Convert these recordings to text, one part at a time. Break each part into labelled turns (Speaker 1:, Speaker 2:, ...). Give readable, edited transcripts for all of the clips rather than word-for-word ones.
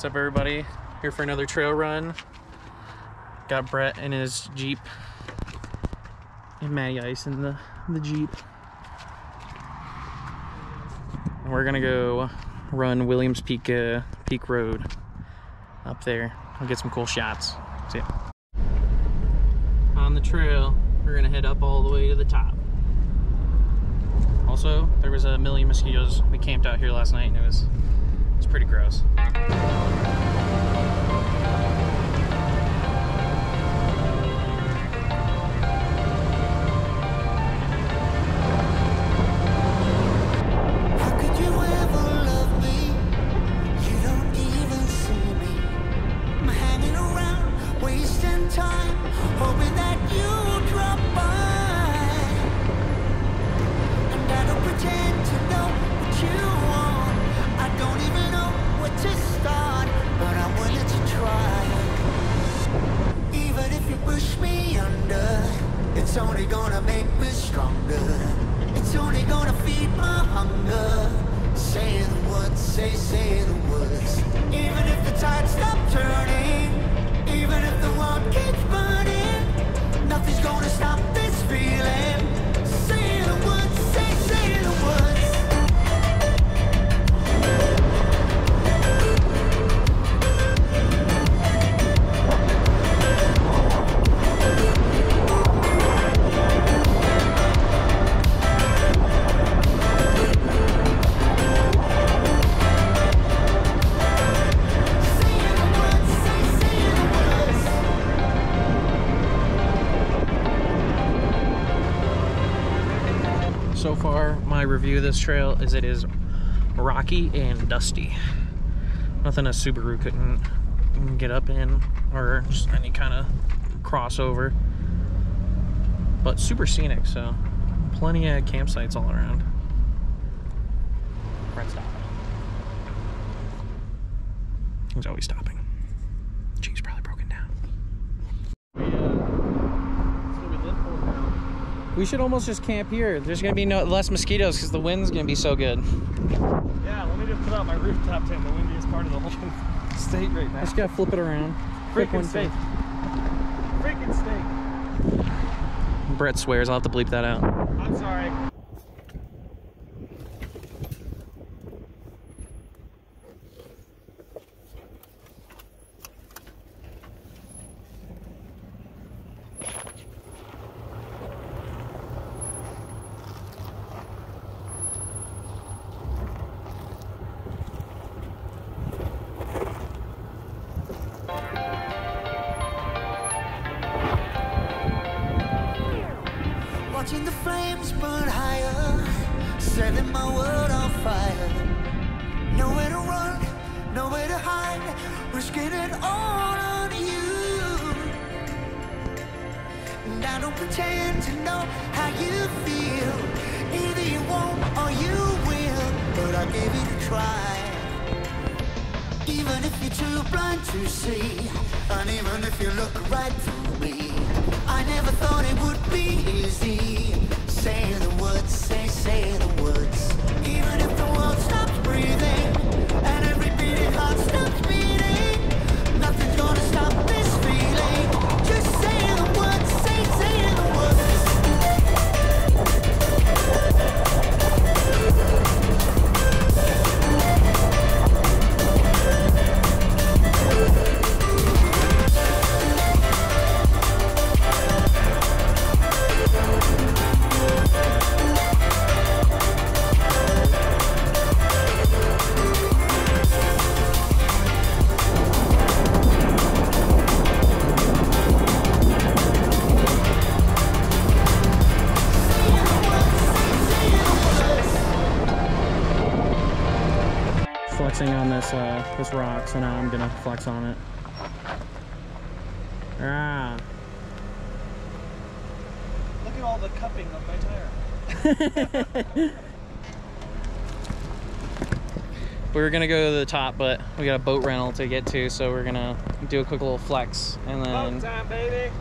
Speaker 1: What's up, everybody? Here for another trail run. Got Brett in his Jeep and Matty Ice in the Jeep. And we're gonna go run Williams Peak Road up there. I'll get some cool shots. See ya. On the trail, we're gonna head up all the way to the top. Also, there was a million mosquitoes. We camped out here last night and it was pretty gross.
Speaker 2: It's only gonna make me stronger. It's only gonna feed my hunger. Say the words, say the words. Even if the tide stops turning, even if the world keeps burning, nothing's gonna stop this feeling. Say the words, say the words.
Speaker 1: So far, my review of this trail is it is rocky and dusty. Nothing a Subaru couldn't get up in, or just any kind of crossover. But super scenic, so plenty of campsites all around. Brett's stopping. He's always stopping. Jeep's probably broken down. We should almost just camp here. There's gonna be less mosquitoes because the wind's gonna be so good.
Speaker 3: Yeah, let me just put out my rooftop tent, the windiest part of the whole state right now.
Speaker 1: Just gotta flip it around.
Speaker 3: Freaking state. Freaking state.
Speaker 1: Brett swears, I'll have to bleep that out.
Speaker 3: I'm sorry.
Speaker 2: Watching the flames burn higher, setting my world on fire. Nowhere to run, nowhere to hide, risking it all on you. And I don't pretend to know how you feel. Either you won't or you will, but I gave it a try. Even if you're too blind to see, and even if you look right through me, I never thought it would be easy. Say the words, say the words. Even if the world stops breathing, and every beating heart stops beating, nothing's gonna stop this feeling. Just say the words, say the words.
Speaker 1: Flexing on this rock, so now I'm gonna flex on it. Ah.
Speaker 3: Look at all the cupping of my tire.
Speaker 1: We were gonna go to the top, but we got a boat rental to get to, so we're gonna do a quick little flex and then
Speaker 3: Boat time, baby.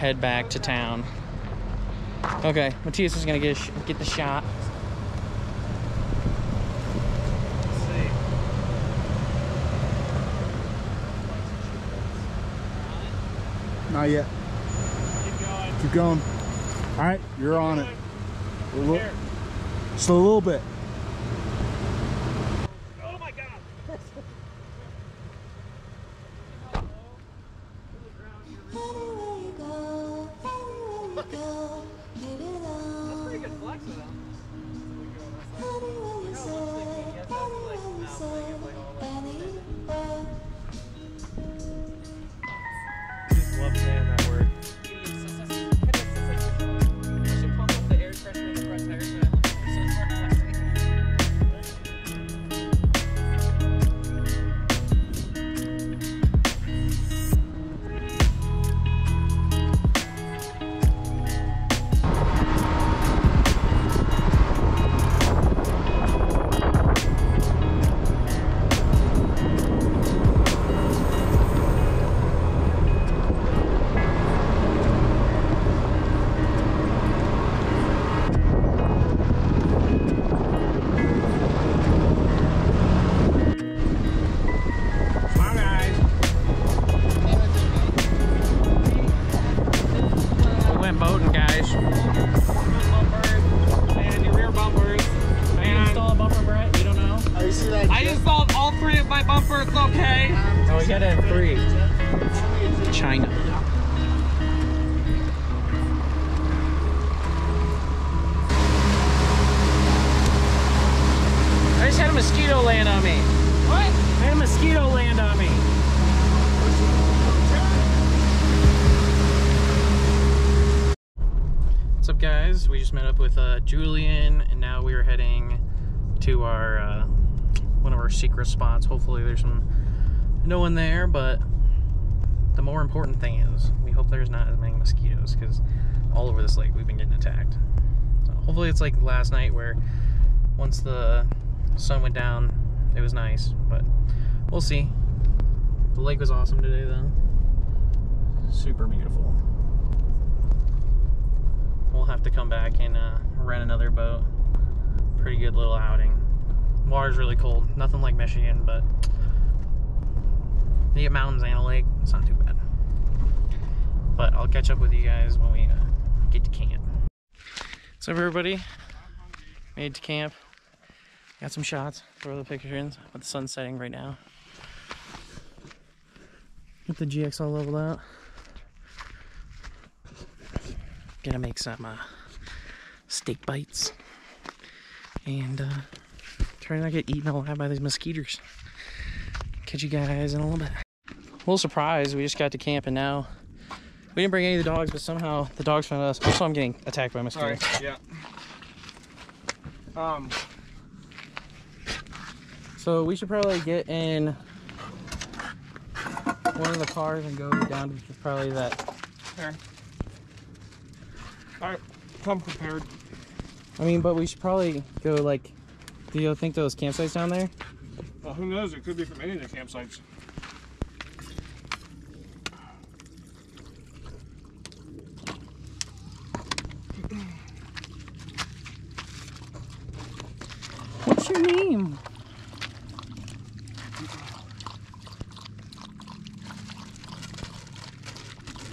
Speaker 1: head back to town. Okay, Matthias is gonna get the shot.
Speaker 3: Let's see.
Speaker 4: Not yet.
Speaker 3: Keep going.
Speaker 4: Keep going. All right, you're on it.
Speaker 3: Here.
Speaker 4: Just a little bit.
Speaker 3: Oh my God. That's pretty good flex of them. Just love saying that word.
Speaker 1: Boating, guys.
Speaker 3: And your rear bumpers.
Speaker 1: Can you install a bumper, Brett? You don't know?
Speaker 4: Oh, you see that?
Speaker 3: I installed all 3 of my bumpers, okay?
Speaker 1: Oh, we gotta have 3. China. I just had a mosquito land on me. What? I had a mosquito land on me. What's up, guys? We just met up with Julian, and now we are heading to our one of our secret spots. Hopefully there's no one there, but the more important thing is we hope there's not as many mosquitoes, because all over this lake we've been getting attacked. So hopefully it's like last night, where once the sun went down it was nice, but we'll see. The lake was awesome today though. Super beautiful. We'll have to come back and rent another boat. Pretty good little outing. Water's really cold. Nothing like Michigan, but you get mountains and a lake. It's not too bad. But I'll catch up with you guys when we get to camp. What's up, everybody? Made it to camp. Got some shots. Throw the pictures in. But the sun's setting right now. Get the GX all leveled out. Gonna make some steak bites and try not to get eaten alive by these mosquitoes. Catch you guys in a little bit. A little surprised, we just got to camp and now we didn't bring any of the dogs, but somehow the dogs found us. Also, I'm getting attacked by mosquitoes.
Speaker 3: Sorry. Yeah.
Speaker 1: So we should probably get in one of the cars and go down to probably that.
Speaker 3: There. Alright, come prepared.
Speaker 1: I mean, but we should probably go, like, do you think those campsites down there?
Speaker 3: Well, who knows? It could be from any of the campsites.
Speaker 1: What's your name?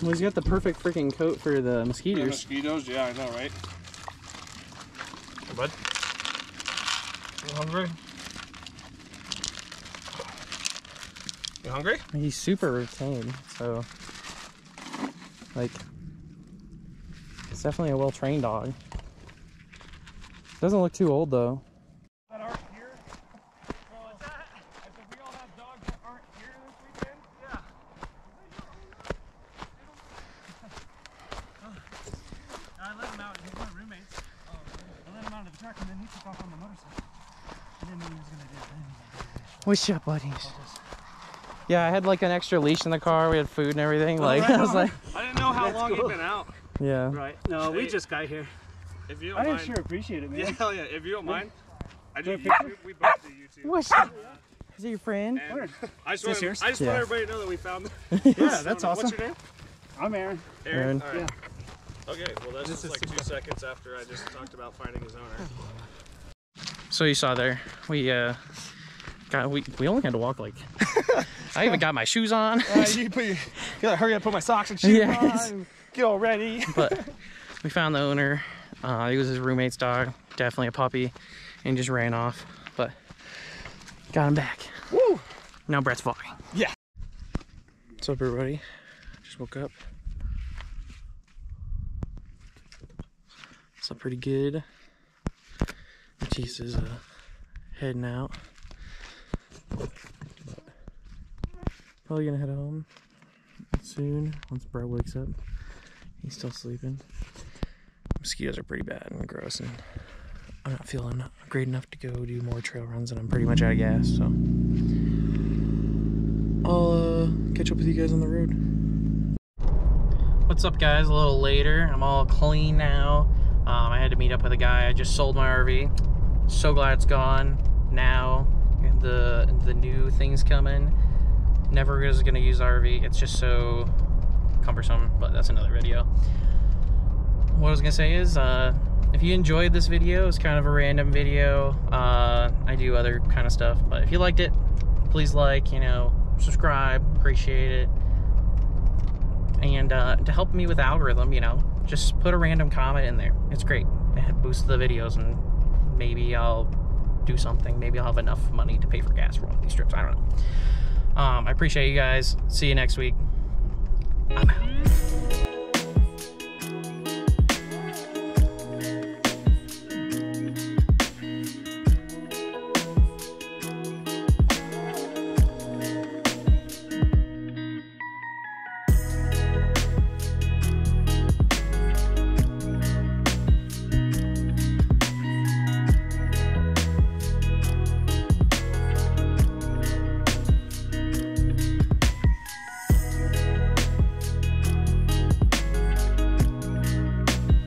Speaker 1: Well, he's got the perfect freaking coat for the mosquitoes.
Speaker 3: Yeah, mosquitoes? Yeah, I know, right? Hey, bud. You hungry? You hungry?
Speaker 1: He's super tame, so like it's definitely a well-trained dog. Doesn't look too old though.
Speaker 3: That aren't here? Well, what's that? I said we all have dogs that aren't here this weekend? Yeah. I let him out. He's one of roommates. I let him out of the truck and then he took off on the motorcycle. I didn't know he was going to do it.
Speaker 1: What's up, buddies? Yeah, I had like an extra leash in the car. We had food and everything. Like I was like,
Speaker 3: I didn't know how long he'd been out.
Speaker 1: yeah.
Speaker 3: Right. No, we just got here. If you don't mind.
Speaker 5: sure appreciate it, man.
Speaker 3: Yeah, hell yeah. If you don't mind. I do YouTube. We both do YouTube.
Speaker 1: What's is it your friend?
Speaker 3: And I just want
Speaker 1: Yeah.
Speaker 3: everybody to know that we found them.
Speaker 5: Yeah, that's awesome.
Speaker 3: What's your name?
Speaker 5: I'm Aaron.
Speaker 1: Aaron.
Speaker 3: All right. Okay, well that's just like 2 seconds after I just talked about finding his owner.
Speaker 1: So you saw there, we God, we only had to walk like. I even got my shoes on.
Speaker 3: You gotta hurry up, put my socks and shoes
Speaker 1: Yes.
Speaker 3: on, get all ready.
Speaker 1: But we found the owner. He was his roommate's dog, definitely a puppy, and just ran off. But got him back.
Speaker 3: Woo!
Speaker 1: Now Brett's vlogging.
Speaker 3: Yeah.
Speaker 1: What's up, everybody? Just woke up. Slept pretty good. Matisse is heading out. But probably gonna head home soon once Brett wakes up. He's still sleeping. Mosquitoes are pretty bad and gross, and I'm not feeling great enough to go do more trail runs, and I'm pretty much out of gas, so I'll catch up with you guys on the road. What's up, guys? A little later. I'm all clean now. I had to meet up with a guy. I just sold my RV. So glad it's gone. Now the new thing's coming. Never is gonna use the RV. It's just so cumbersome, but that's another video. What I was gonna say is, if you enjoyed this video, it's kind of a random video. I do other kind of stuff, but if you liked it, please like, subscribe, appreciate it. And to help me with the algorithm, just put a random comment in there. It's great. It boosts the videos, and maybe I'll do something. Maybe I'll have enough money to pay for gas for one of these trips. I don't know. I appreciate you guys. See you next week. I'm out.